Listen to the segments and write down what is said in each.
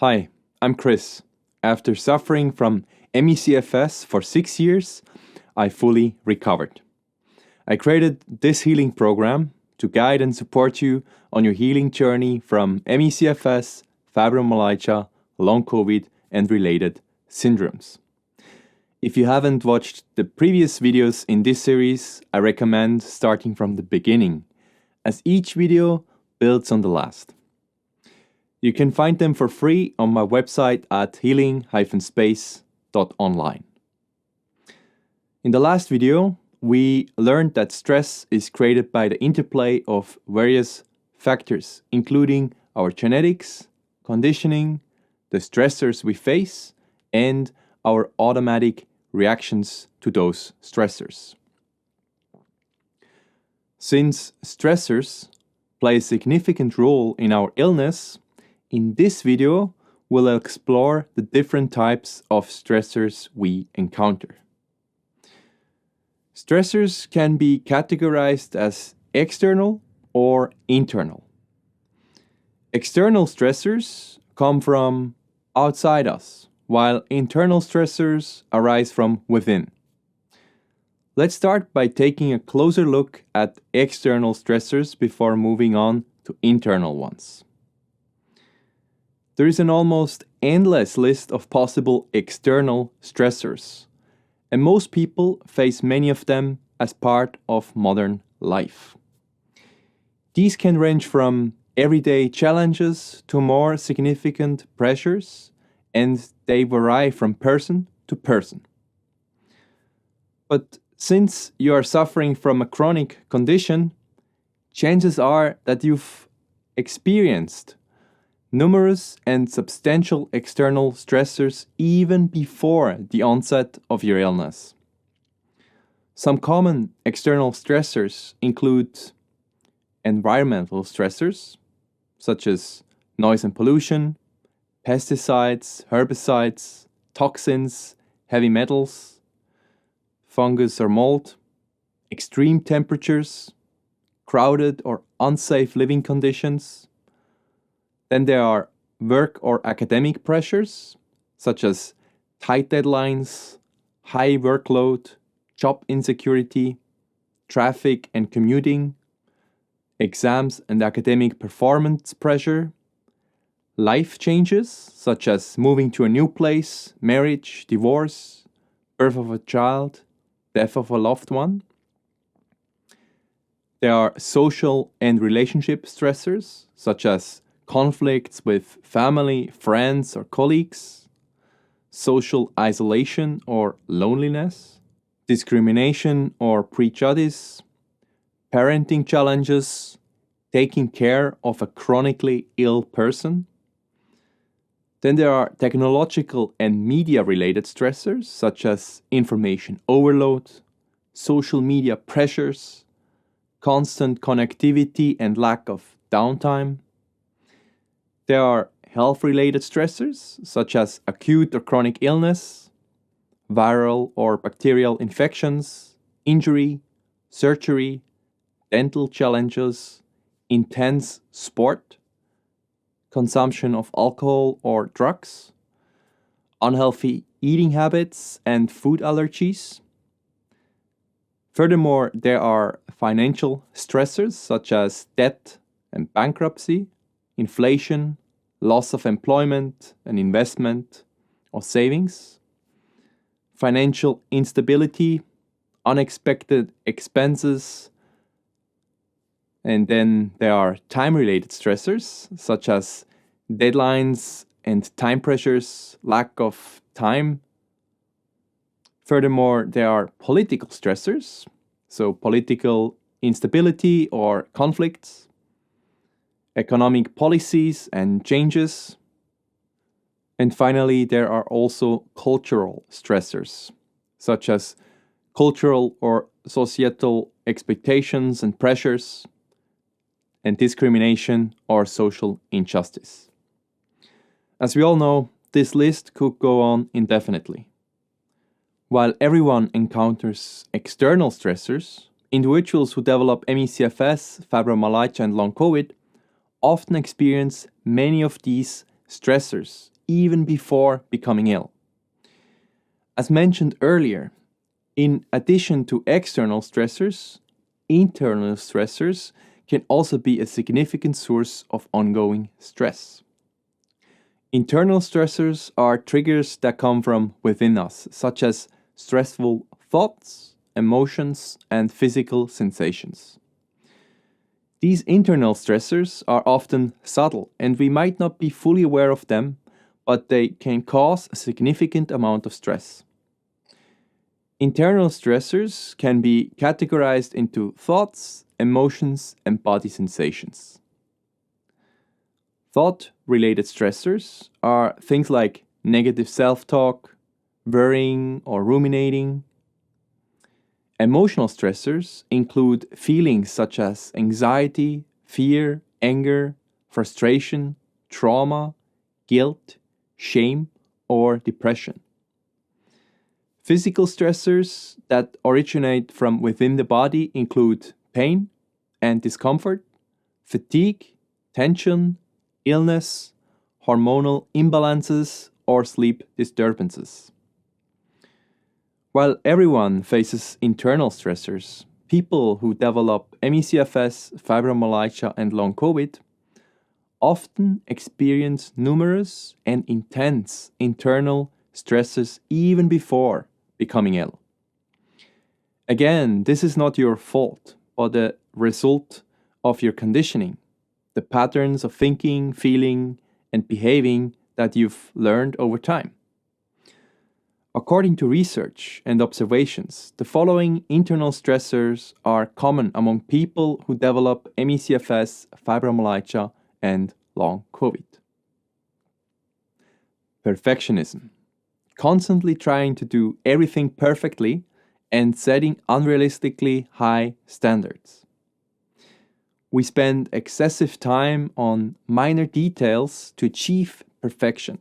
Hi, I'm Chris. After suffering from MECFS for 6 years, I fully recovered. I created this healing program to guide and support you on your healing journey from MECFS, fibromyalgia, long COVID, and related syndromes. If you haven't watched the previous videos in this series, I recommend starting from the beginning, as each video builds on the last. You can find them for free on my website at healing-space.online. In the last video, we learned that stress is created by the interplay of various factors, including our genetics, conditioning, the stressors we face, and our automatic reactions to those stressors. Since stressors play a significant role in our illness, in this video, we'll explore the different types of stressors we encounter. Stressors can be categorized as external or internal. External stressors come from outside us, while internal stressors arise from within. Let's start by taking a closer look at external stressors before moving on to internal ones. There is an almost endless list of possible external stressors, and most people face many of them as part of modern life. These can range from everyday challenges to more significant pressures, and they vary from person to person. But since you are suffering from a chronic condition, chances are that you've experienced numerous and substantial external stressors even before the onset of your illness. Some common external stressors include environmental stressors, such as noise and pollution, pesticides, herbicides, toxins, heavy metals, fungus or mold, extreme temperatures, crowded or unsafe living conditions. Then there are work or academic pressures, such as tight deadlines, high workload, job insecurity, traffic and commuting, exams and academic performance pressure, life changes, such as moving to a new place, marriage, divorce, birth of a child, death of a loved one. There are social and relationship stressors, such as conflicts with family, friends, or colleagues, social isolation or loneliness, discrimination or prejudice, parenting challenges, taking care of a chronically ill person. Then there are technological and media-related stressors, such as information overload, social media pressures, constant connectivity and lack of downtime. There are health-related stressors, such as acute or chronic illness, viral or bacterial infections, injury, surgery, dental challenges, intense sport, consumption of alcohol or drugs, unhealthy eating habits, and food allergies. Furthermore, there are financial stressors, such as debt and bankruptcy, inflation, loss of employment and investment or savings, financial instability, unexpected expenses, and then there are time-related stressors, such as deadlines and time pressures, lack of time. Furthermore, there are political stressors, so political instability or conflicts, economic policies and changes. And finally, there are also cultural stressors, such as cultural or societal expectations and pressures, and discrimination or social injustice. As we all know, this list could go on indefinitely. While everyone encounters external stressors, individuals who develop MECFS, fibromyalgia, and long COVID often experience many of these stressors even before becoming ill. As mentioned earlier, in addition to external stressors, internal stressors can also be a significant source of ongoing stress. Internal stressors are triggers that come from within us, such as stressful thoughts, emotions, and physical sensations. These internal stressors are often subtle, and we might not be fully aware of them, but they can cause a significant amount of stress. Internal stressors can be categorized into thoughts, emotions, and body sensations. Thought-related stressors are things like negative self-talk, worrying or ruminating. Emotional stressors include feelings such as anxiety, fear, anger, frustration, trauma, guilt, shame, or depression. Physical stressors that originate from within the body include pain and discomfort, fatigue, tension, illness, hormonal imbalances, or sleep disturbances. While everyone faces internal stressors, people who develop MECFS, fibromyalgia, and long COVID often experience numerous and intense internal stresses even before becoming ill. Again, this is not your fault, but the result of your conditioning, the patterns of thinking, feeling, and behaving that you've learned over time. According to research and observations, the following internal stressors are common among people who develop MECFS, fibromyalgia, and long COVID. Perfectionism. Constantly trying to do everything perfectly and setting unrealistically high standards. We spend excessive time on minor details to achieve perfection.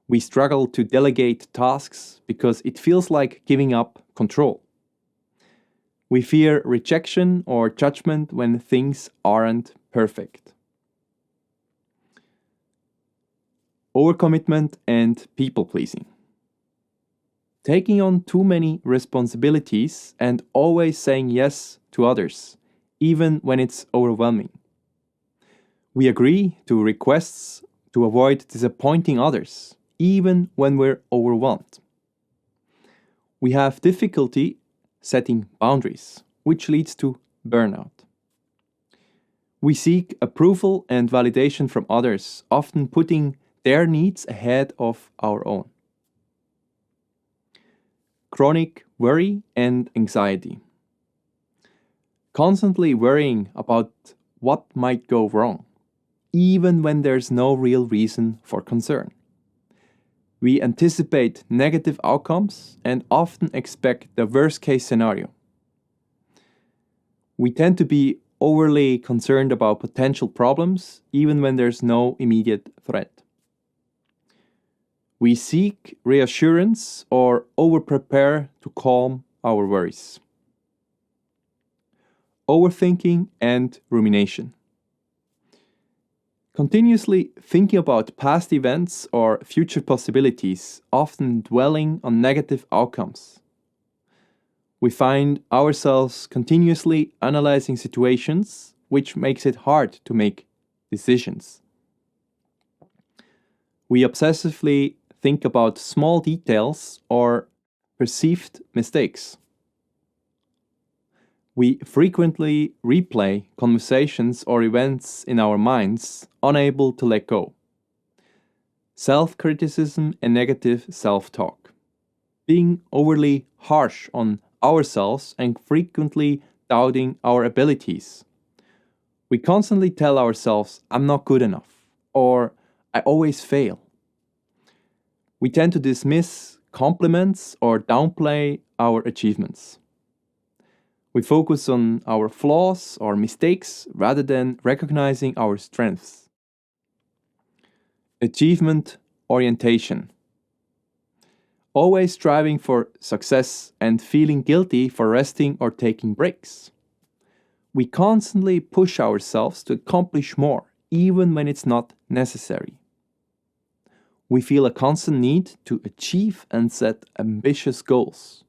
We struggle to delegate tasks because it feels like giving up control. We fear rejection or judgment when things aren't perfect. Overcommitment and people-pleasing. Taking on too many responsibilities and always saying yes to others, even when it's overwhelming. We agree to requests to avoid disappointing others, even when we're overwhelmed. We have difficulty setting boundaries, which leads to burnout. We seek approval and validation from others, often putting their needs ahead of our own. Chronic worry and anxiety. Constantly worrying about what might go wrong, even when there's no real reason for concern. We anticipate negative outcomes and often expect the worst-case scenario. We tend to be overly concerned about potential problems, even when there's no immediate threat. We seek reassurance or over-prepare to calm our worries. Overthinking and rumination. Continuously thinking about past events or future possibilities, often dwelling on negative outcomes. We find ourselves continuously analyzing situations, which makes it hard to make decisions. We obsessively think about small details or perceived mistakes. We frequently replay conversations or events in our minds, unable to let go. Self-criticism and negative self-talk. Being overly harsh on ourselves and frequently doubting our abilities. We constantly tell ourselves, I'm not good enough, or I always fail. We tend to dismiss compliments or downplay our achievements. We focus on our flaws or mistakes rather than recognizing our strengths. Achievement orientation. Always striving for success and feeling guilty for resting or taking breaks. We constantly push ourselves to accomplish more, even when it's not necessary. We feel a constant need to achieve and set ambitious goals.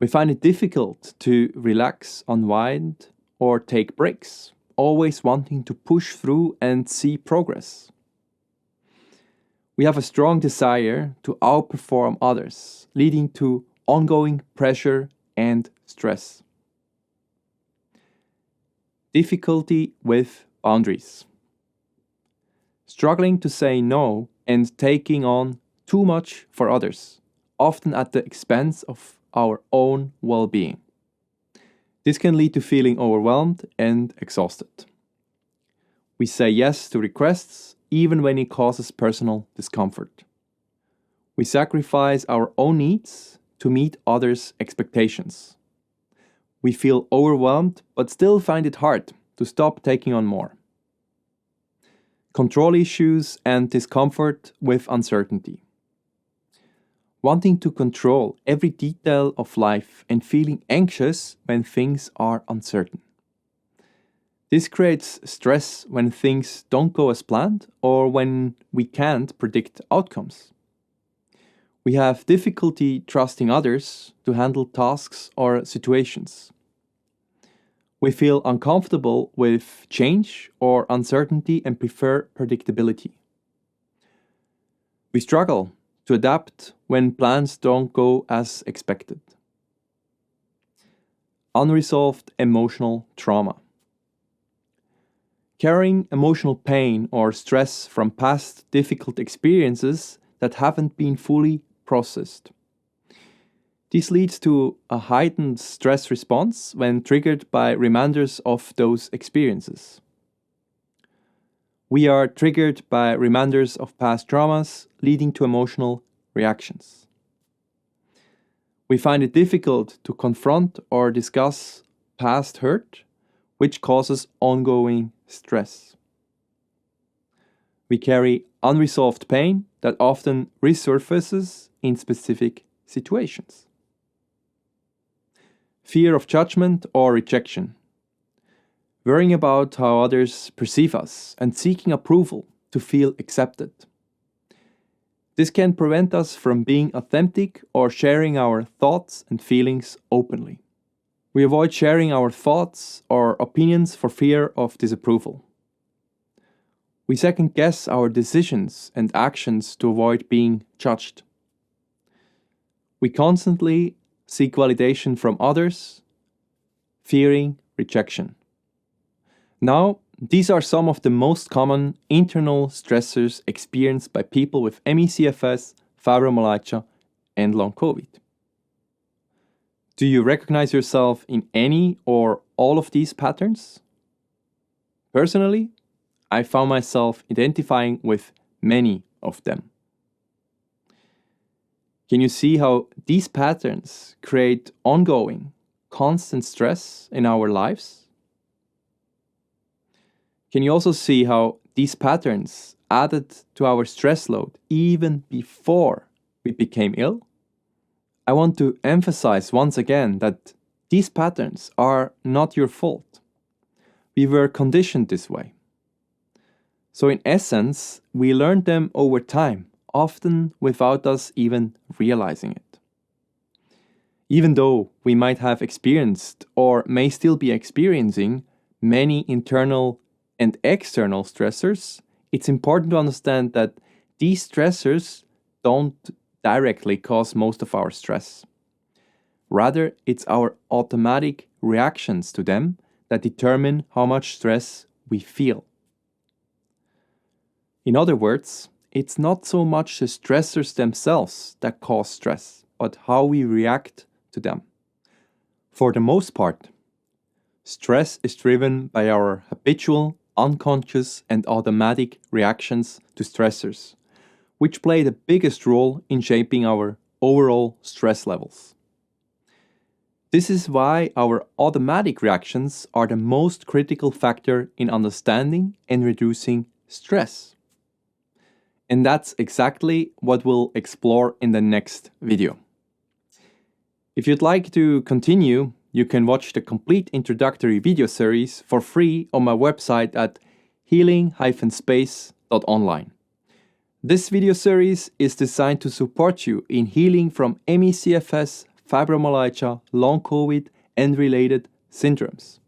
We find it difficult to relax, unwind, or take breaks, always wanting to push through and see progress. We have a strong desire to outperform others, leading to ongoing pressure and stress. Difficulty with boundaries. Struggling to say no and taking on too much for others, often at the expense of our own well-being. This can lead to feeling overwhelmed and exhausted. We say yes to requests even when it causes personal discomfort. We sacrifice our own needs to meet others' expectations. We feel overwhelmed but still find it hard to stop taking on more. Control issues and discomfort with uncertainty. Wanting to control every detail of life and feeling anxious when things are uncertain. This creates stress when things don't go as planned or when we can't predict outcomes. We have difficulty trusting others to handle tasks or situations. We feel uncomfortable with change or uncertainty and prefer predictability. We struggle to adapt when plans don't go as expected. Unresolved emotional trauma. Carrying emotional pain or stress from past difficult experiences that haven't been fully processed. This leads to a heightened stress response when triggered by reminders of those experiences. We are triggered by reminders of past traumas, leading to emotional reactions. We find it difficult to confront or discuss past hurt, which causes ongoing stress. We carry unresolved pain that often resurfaces in specific situations. Fear of judgment or rejection. Worrying about how others perceive us and seeking approval to feel accepted. This can prevent us from being authentic or sharing our thoughts and feelings openly. We avoid sharing our thoughts or opinions for fear of disapproval. We second-guess our decisions and actions to avoid being judged. We constantly seek validation from others, fearing rejection. Now, these are some of the most common internal stressors experienced by people with MECFS, fibromyalgia, and long COVID. Do you recognize yourself in any or all of these patterns? Personally, I found myself identifying with many of them. Can you see how these patterns create ongoing, constant stress in our lives? Can you also see how these patterns added to our stress load even before we became ill? I want to emphasize once again that these patterns are not your fault. We were conditioned this way. So in essence, we learned them over time, often without us even realizing it. Even though we might have experienced or may still be experiencing many internal and external stressors, it's important to understand that these stressors don't directly cause most of our stress. Rather, it's our automatic reactions to them that determine how much stress we feel. In other words, it's not so much the stressors themselves that cause stress, but how we react to them. For the most part, stress is driven by our habitual, unconscious, and automatic reactions to stressors, which play the biggest role in shaping our overall stress levels. This is why our automatic reactions are the most critical factor in understanding and reducing stress. And that's exactly what we'll explore in the next video. If you'd like to continue, you can watch the complete introductory video series for free on my website at healing-space.online. This video series is designed to support you in healing from MECFS, fibromyalgia, long COVID, and related syndromes.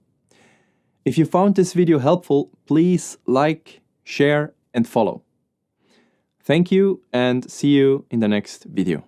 If you found this video helpful, please like, share, and follow. Thank you, and see you in the next video.